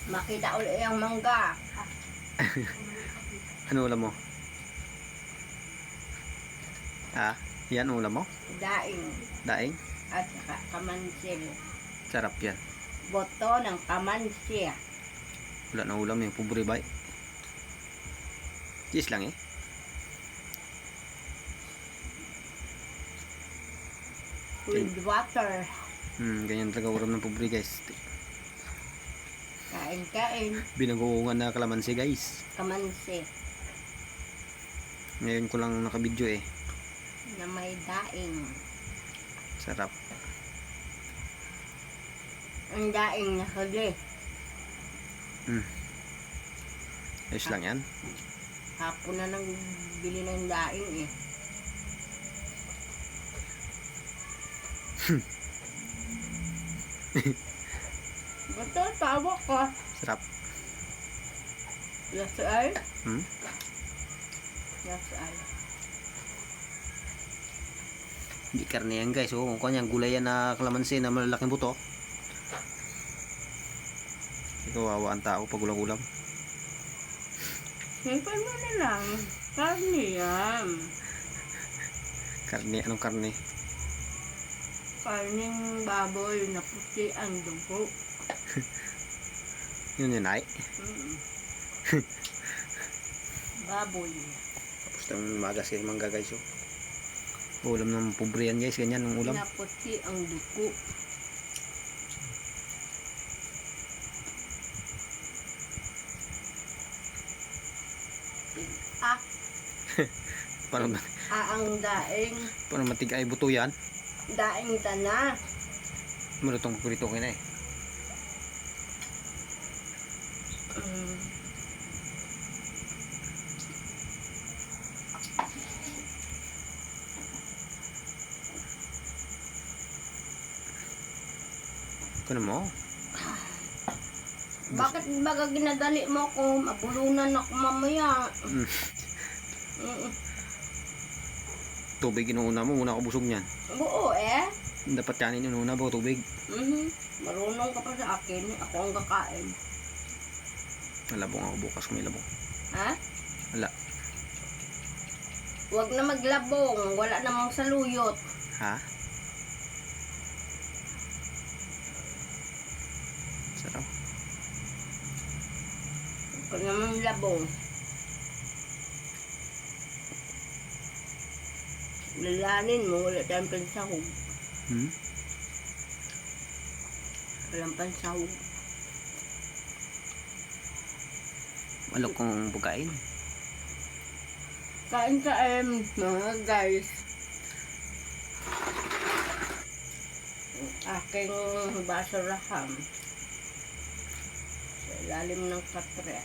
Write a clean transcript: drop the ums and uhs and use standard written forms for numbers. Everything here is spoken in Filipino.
Makita ulit yung mangga. Ano ulam mo? Ha? Yan ulam mo? Daing. Daing? At saka kamansil. Sarap yan. Boto ng kamansil. Wala na ulam yung pobre bay. Cheese lang eh. With water. Ganyan talaga ulam ng pobre guys. Kain-kain. Binagoongan na kalamansi guys. Kamansi. Ngayon ko lang nakabidyo eh. Na may daing. Sarap. Ang daing na huli. Ayos lang yan. Hapon na nang bili ng daing eh. Bato, tawa ka. Sarap. Yes, ay? Hmm? Yes, ay. Hindi karne yan guys. Oh, kanyang gulay yan na kalamansi na malalaking buto. Kawawa ang tao pag ulam-ulam. Siyempre mo na lang. Karne yan. Karne, anong karne? Karning baboy na puti ang dugo. Yun yun ay. Baboy. Tapos ng magas kayo mangga guys. Oh. Ulam ng pobre yan guys. Ganyan ang ulam. Na puti ang dugo. Ah, ang daing. Paano matigay buto yan? Daing tana. Marutong kurito kayo na eh. Kuno mo? Bakit baga ginadali mo ko? Mabulunan ako mamaya. Tubig inuuna mo. Muna ako busog niyan. Oo eh. Dapat kanin inuuna ba tubig? Marunong ka pa sa akin. Ako ang kakain. Malabong ako bukas kung may labong. Ha? Wala. Huwag na maglabong. Wala namang saluyot. Ha? Sarap. Huwag namang labong. Lalanin mo. Wala tayong pansahog. Walang pansahog. Malok kong pagkain. Kain-kain mga guys. Aking basurahan sa ilalim ng katre.